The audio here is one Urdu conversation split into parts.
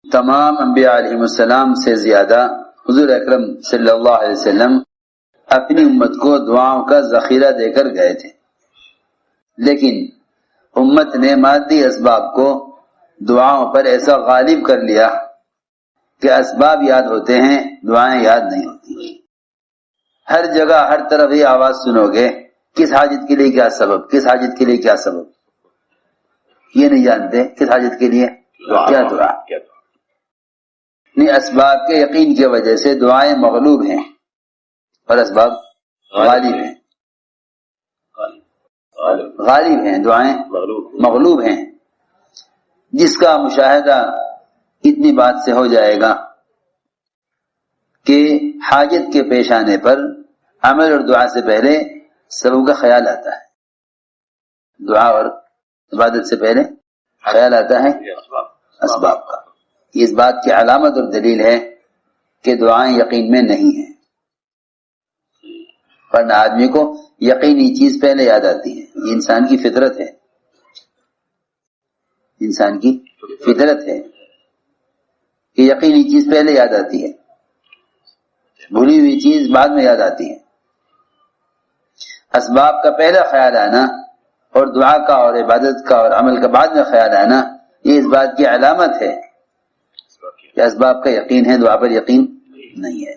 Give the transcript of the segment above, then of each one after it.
تمام انبیاء علیہ السلام سے زیادہ حضور اکرم صلی اللہ علیہ وسلم اپنی امت کو دعاؤں کا ذخیرہ دے کر گئے تھے، لیکن امت نے مادی اسباب کو دعاؤں پر ایسا غالب کر لیا کہ اسباب یاد ہوتے ہیں، دعائیں یاد نہیں ہوتی۔ ہر جگہ ہر طرف یہ آواز سنو گے، کس حاجت کے لیے کیا سبب، کس حاجت کے لیے کیا سبب، یہ نہیں جانتے کس حاجت کے لیے کیا دعا۔ اسباب کے یقین کی وجہ سے دعائیں مغلوب ہیں اور اسباب غالب ہیں، غالب ہیں، دعائیں مغلوب ہیں، جس کا مشاہدہ اتنی بات سے ہو جائے گا کہ حاجت کے پیش آنے پر عمل اور دعا سے پہلے سبب کا خیال آتا ہے، دعا اور عبادت سے پہلے خیال آتا ہے اسباب کا۔ اس بات کی علامت اور دلیل ہے کہ دعائیں یقین میں نہیں ہیں، ورنہ آدمی کو یقینی چیز پہلے یاد آتی ہے، یہ انسان کی فطرت ہے، انسان کی فطرت ہے کہ یقینی چیز پہلے یاد آتی ہے، بھولی ہوئی چیز بعد میں یاد آتی ہے۔ اسباب کا پہلا خیال آنا اور دعا کا اور عبادت کا اور عمل کا بعد میں خیال آنا، یہ اس بات کی علامت ہے کہ اسباب کا یقین ہے، دعا پر یقین نہیں ہے۔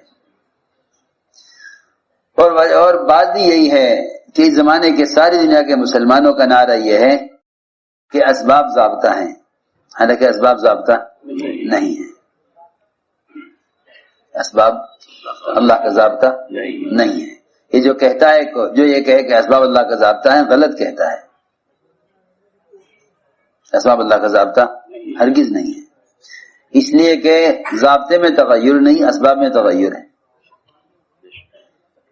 اور بات بھی یہی ہے کہ اس زمانے کے ساری دنیا کے مسلمانوں کا نعرہ یہ ہے کہ اسباب ضابطہ ہیں، حالانکہ اسباب ضابطہ نہیں ہے، اسباب اللہ کا ضابطہ نہیں ہے۔ یہ جو کہتا ہے، جو یہ کہے کہ اسباب اللہ کا ضابطہ ہے، غلط کہتا ہے۔ اسباب اللہ کا ضابطہ ہرگز نہیں ہے، اس لیے کہ ضابطے میں تغیر نہیں، اسباب میں تغیر ہے،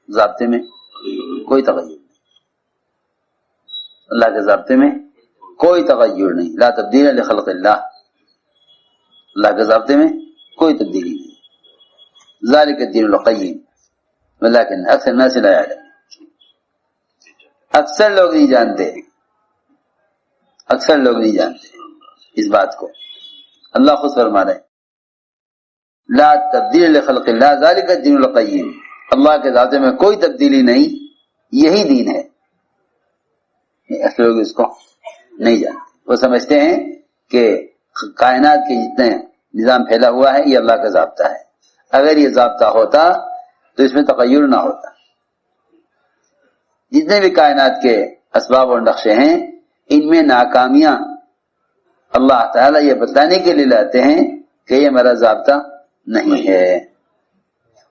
ضابطے میں کوئی تغیر نہیں، اللہ کے ضابطے میں کوئی تغیر نہیں، لا تبدیل لخلق اللہ، اللہ کے ضابطے میں کوئی تبدیلی نہیں۔ ذالک الدین القیم ولکن اکثر الناس لا یعلمون، اکثر لوگ نہیں جانتے، اکثر لوگ نہیں جانتے اس بات کو۔ اللہ خود فرما رہے ہیں لا تبدیل لخلق اللہ ذالک الدین القیم، اللہ کے ذاتے میں کوئی تبدیلی نہیں، یہی دین ہے۔ ایسے لوگ اس کو نہیں جانتے، وہ سمجھتے ہیں کہ کائنات کے جتنے نظام پھیلا ہوا ہے یہ اللہ کا ضابطہ ہے، اگر یہ ضابطہ ہوتا تو اس میں تغیر نہ ہوتا۔ جتنے بھی کائنات کے اسباب اور نقشے ہیں، ان میں ناکامیاں اللہ تعالیٰ یہ بتانے کے لیے لاتے ہیں کہ یہ میرا ضابطہ نہیں ہے،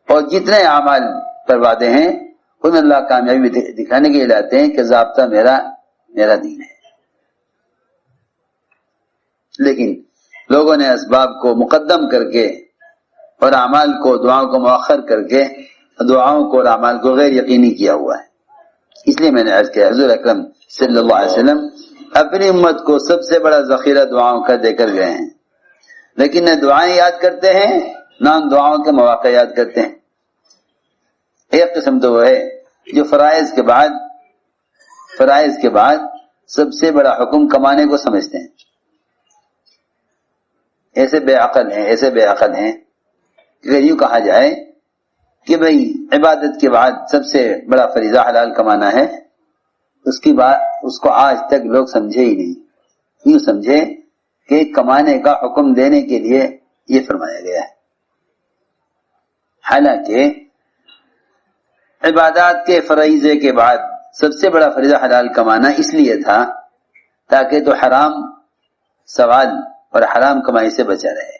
اور جتنے اعمال پر وعدے ہیں ان میں اللہ کامیابی دکھانے کے لیے لاتے ہیں کہ ضابطہ میرا دین ہے۔ لیکن لوگوں نے اسباب کو مقدم کر کے اور اعمال کو، دعاؤں کو مؤخر کر کے دعاؤں کو اور اعمال کو غیر یقینی کیا ہوا ہے۔ اس لیے میں نے عرض کیا حضور اکرم صلی اللہ علیہ وسلم اپنی امت کو سب سے بڑا ذخیرہ دعاؤں کا دے کر گئے ہیں، لیکن نہ دعائیں یاد کرتے ہیں نہ ان دعاؤں کے مواقع یاد کرتے ہیں۔ ایک قسم تو وہ ہے جو فرائض کے بعد سب سے بڑا حکم کمانے کو سمجھتے ہیں، ایسے بے عقل ہیں کہ یوں کہا جائے کہ بھئی عبادت کے بعد سب سے بڑا فریضہ حلال کمانا ہے، اس کو آج تک لوگ سمجھے ہی نہیں، یوں سمجھے کہ کمانے کا حکم دینے کے لیے یہ فرمایا گیا ہے، حالانکہ عبادات کے فریضے کے بعد سب سے بڑا فریضہ حلال کمانا اس لیے تھا تاکہ تو حرام سوال اور حرام کمائی سے بچا رہے،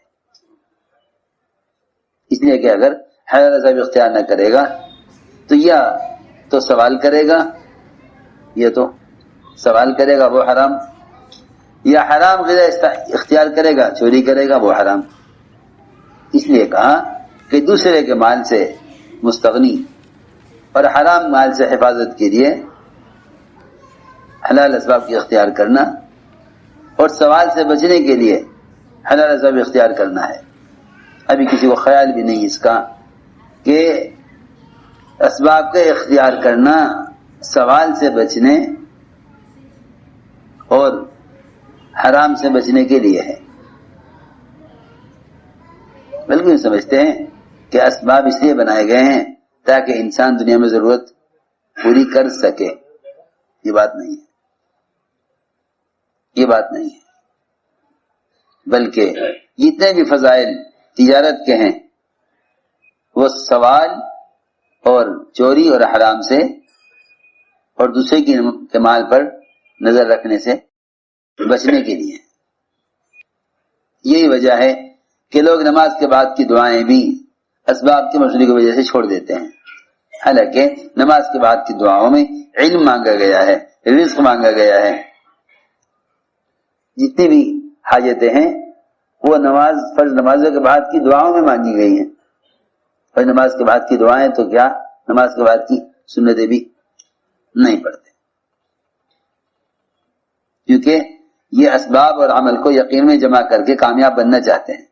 اس لیے کہ اگر حلال رضا اختیار نہ کرے گا تو یا تو سوال کرے گا وہ حرام، یا حرام غذا اختیار کرے گا، چوری کرے گا وہ حرام۔ اس لیے کہا کہ دوسرے کے مال سے مستغنی اور حرام مال سے حفاظت کے لیے حلال اسباب کی اختیار کرنا اور سوال سے بچنے کے لیے حلال اسباب اختیار کرنا ہے۔ ابھی کسی کو خیال بھی نہیں اس کا کہ اسباب کا اختیار کرنا سوال سے بچنے اور حرام سے بچنے کے لیے ہے۔ بلکہ سمجھتے ہیں کہ اسباب اس لیے بنائے گئے ہیں تاکہ انسان دنیا میں ضرورت پوری کر سکے. یہ بات نہیں ہے، یہ بات نہیں ہے، بلکہ جتنے بھی فضائل تجارت کے ہیں وہ سوال اور چوری اور حرام سے اور دوسرے کے مال پر نظر رکھنے سے بچنے کے لیے. یہی وجہ ہے کہ لوگ نماز کے بعد کی دعائیں بھی اسباب کی مشغولی کی وجہ سے چھوڑ دیتے ہیں، حالانکہ نماز کے بعد کی دعاؤں میں علم مانگا گیا ہے، رزق مانگا گیا ہے. جتنی بھی حاجتیں ہیں وہ فرض نمازوں کے بعد کی دعاؤں میں مانگی گئی ہیں. اور نماز کے بعد کی دعائیں تو کیا نماز کے بعد کی سنتیں بھی نہیں پڑھتے، کیونکہ یہ اسباب اور عمل کو یقین میں جمع کر کے کامیاب بننا چاہتے ہیں.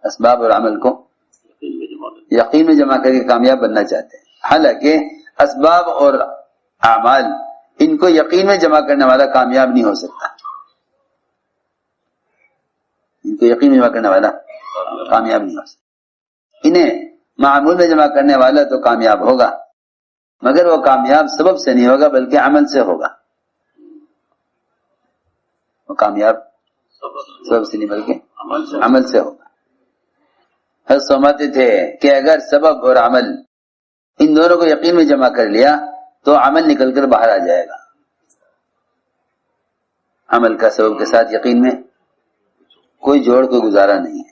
اسباب اور عمل کو یقین میں جمع کر کے کامیاب بننا چاہتے ہیں، حالانکہ اسباب اور اعمال ان کو یقین میں جمع کرنے والا کامیاب نہیں ہو سکتا. ان کو یقین میں جمع کرنے والا کامیاب نہیں ہو سکتا. انہیں معمول میں جمع کرنے والا تو کامیاب ہوگا، مگر وہ کامیاب سبب سے نہیں ہوگا بلکہ عمل سے ہوگا. وہ کامیاب سبب سے نہیں بلکہ عمل سے ہوگا. سمجھتے تھے کہ اگر سبب اور عمل ان دونوں کو یقین میں جمع کر لیا تو عمل نکل کر باہر آ جائے گا. عمل کا سبب کے ساتھ یقین میں کوئی جوڑ کوئی گزارا نہیں ہے.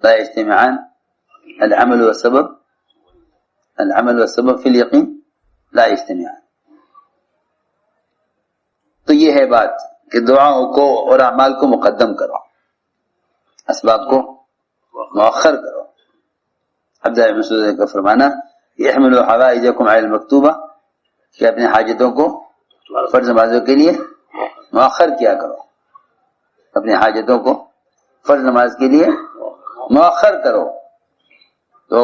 لا اجتماعان العمل والسبب العمل والسبب فی الیقین لا اجتماعان. تو یہ ہے بات کہ دعاؤں کو اور اعمال کو مقدم کرو، اسباب کو مؤخر کرو. عبداللہ بن مسعود کا فرمانا احملوا حوائجکم علی المکتوبہ، کہ اپنے حاجتوں کو فرض نمازوں کے لیے مؤخر کیا کرو، اپنے حاجتوں کو فرض نماز کے لیے مؤخر کرو تو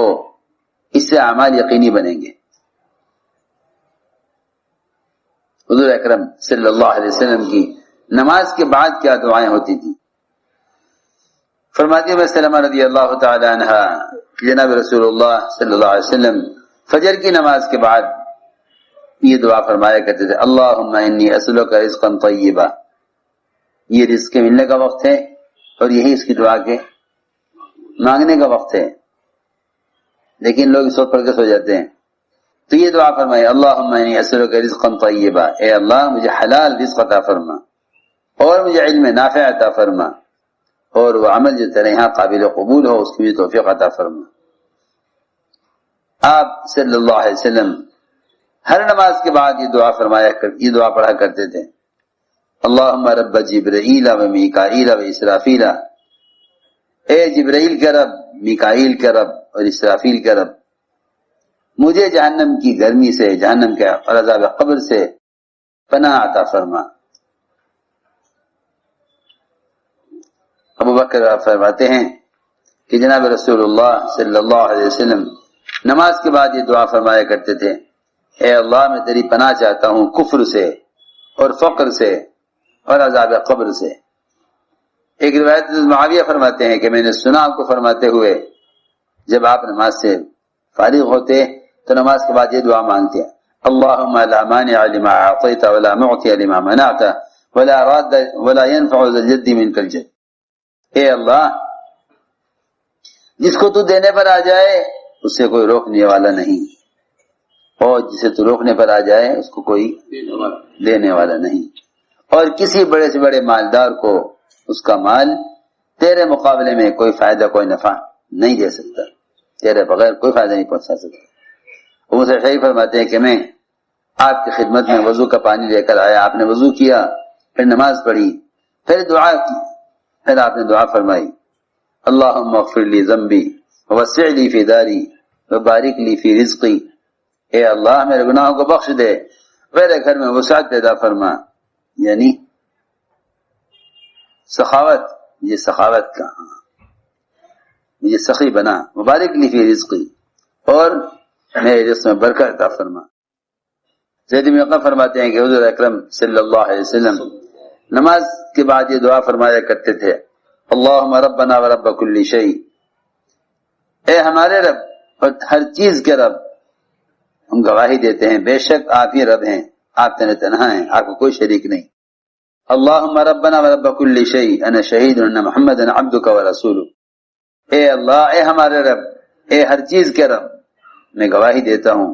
اس سے اعمال یقینی بنیں گے. حضور اکرم صلی اللہ علیہ وسلم کی نماز کے بعد کیا دعائیں ہوتی تھیں. فرماتی ہے سلمہ رضی اللہ تعالی عنہ کہ جناب رسول اللہ صلی اللہ علیہ وسلم فجر کی نماز کے بعد یہ دعا فرمایا کرتے تھے، اللہم انی اسألک رزقا طیبا. یہ رزق کے ملنے کا وقت ہے اور یہی اس کی دعا کے مانگنے کا وقت ہے، لیکن لوگ اس وقت پڑھ کے سو جاتے ہیں. تو یہ دعا فرمائے، اللہم انی اسألک رزقا طیبا، اے اللہ مجھے حلال رزق عطا فرما اور مجھے علم نافع عطا فرما اور وہ عمل جو تیرے یہاں قابل قبول ہو اس کی بھی توفیق عطا فرما. آپ صلی اللہ علیہ وسلم ہر نماز کے بعد یہ دعا پڑھا کرتے تھے، اللہم رب جبرائیل و میکائیل و اسرافیل. اے جبرائیل کے رب، میکائیل کے رب اور اسرافیل کے رب، مجھے جہنم کی گرمی سے، جہنم کے اور عذاب قبر سے پناہ عطا فرما. ابو بکر فرماتے ہیں کہ جناب رسول اللہ صلی اللہ علیہ وسلم نماز کے بعد یہ دعا فرمایا کرتے تھے، اے اللہ میں تیری پناہ چاہتا ہوں کفر سے اور فقر سے اور عذاب قبر سے. ایک روایت معاویہ فرماتے ہیں کہ میں نے سنا آپ کو فرماتے ہوئے جب آپ نماز سے فارغ ہوتے تو نماز کے بعد یہ دعا مانگتے ہیں، اللہم لا مانع لما اعطیت ولا معطی لما منعت ولا راد ولا ينفع ذا الجد منک الجد. اے اللہ جس کو تو دینے پر آ جائے اس سے کوئی روکنے والا نہیں، اور جسے تو روکنے پر آ جائے اس کو کوئی دینے والا نہیں، اور کسی بڑے سے بڑے مالدار کو اس کا مال تیرے مقابلے میں کوئی فائدہ کوئی نفع نہیں دے سکتا، تیرے بغیر کوئی فائدہ نہیں پہنچا سکتا. وہ مجھے صحیح فرماتے ہیں کہ میں آپ کی خدمت میں وضو کا پانی لے کر آیا، آپ نے وضو کیا، پھر نماز پڑھی، پھر دعا کی، پھر آپ نے دعا فرمائی، اللہم اغفر لی ذنبی ووسع لی فی داری وبارک لی فی رزقی. اے اللہ میرے گناہوں کو بخش دے، میرے گھر میں وسعت پیدا فرما. یعنی سخاوت، یہ سخاوت کا مجھے سخی بنا، مبارک لی فی رزقی، اور میرے رزق میں برکت عطا فرما. زید بن ارقم فرماتے ہیں کہ حضور اکرم صلی اللہ علیہ وسلم نماز کے بعد یہ دعا فرمایا کرتے تھے، اللہم ربنا و رب کل شیء، اے ہمارے رب اور ہر چیز کے رب، ہم گواہی دیتے ہیں بے شک آپ ہی رب ہیں، آپ تنہا ہیں، آپ کو کوئی شریک نہیں۔ اللہم ربنا و رب کل شیء انا شہید ان محمدا عبدک و رسولک، اے اللہ، اے ہمارے رب، اے ہر چیز کے رب، میں گواہی دیتا ہوں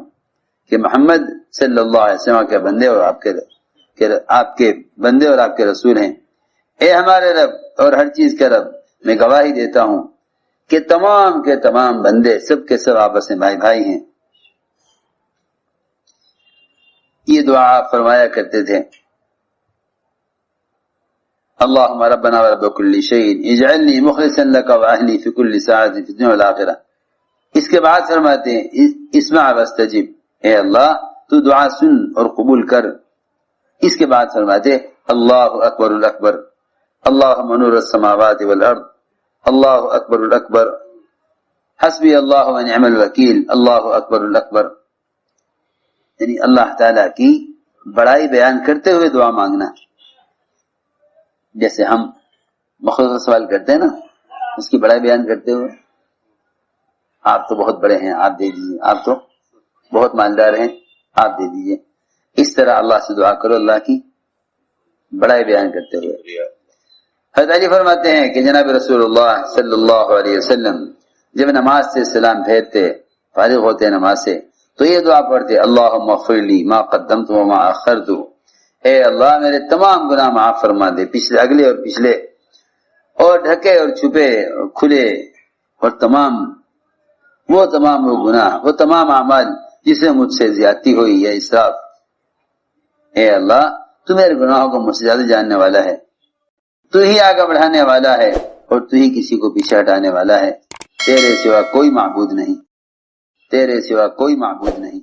کہ محمد صلی اللہ علیہ وسلم کے بندے اور آپ کے بندے اور آپ کے رسول ہیں۔ اے ہمارے رب اور ہر چیز کے رب، میں گواہی دیتا ہوں کہ تمام کے تمام بندے سب کے سب آپس میں بھائی بھائی ہیں۔ یہ دعا فرمایا کرتے تھے، اللہم ربنا و رب کل شیء اجعلنی مخلصا لک و اہلی فی کل ساعۃ فی الدنیا والآخرہ۔ اس کے بعد فرماتے ہیں اسمع واستجب، اے اللہ تو دعا سن اور قبول کر۔ اس کے بعد فرماتے اللہ اکبر الاکبر، اللہم نور السماوات والارض، اللہ اکبر الاکبر، حسبی اللہ و نعم الوکیل، اللہ اکبر الاکبر۔ یعنی اللہ تعالیٰ کی بڑائی بیان کرتے ہوئے دعا مانگنا، جیسے ہم مخلوق سے سوال کرتے ہیں نا، اس کی بڑائی بیان کرتے ہوئے، آپ تو بہت بڑے ہیں، آپ دے دیجیے، آپ تو بہت مالدار ہیں، آپ دے دیجیے۔ اس طرح اللہ سے دعا کرو، اللہ کی بڑائی بیان کرتے ہوئے۔ حضرت علی فرماتے ہیں کہ جناب رسول اللہ صلی اللہ علیہ وسلم جب نماز سے سلام پھیرتے، فارغ ہوتے نماز سے، تو یہ دعا پڑھتے، اللہم اغفر لی ما قدمت و ما اخرت، اے اللہ میرے تمام گناہ معاف فرما دے، پچھلے اگلے اور پچھلے، اور ڈھکے اور چھپے اور کھلے، اور وہ گناہ، وہ تمام اعمال جسے مجھ سے زیادتی ہوئی یا اسراف، اے اللہ تو میرے گناہوں کو مجھ سے زیادہ جاننے والا ہے، تو ہی آگے بڑھانے والا ہے اور تو ہی کسی کو پیچھے ہٹانے والا ہے، تیرے سوا کوئی معبود نہیں، تیرے سوا کوئی معبود نہیں۔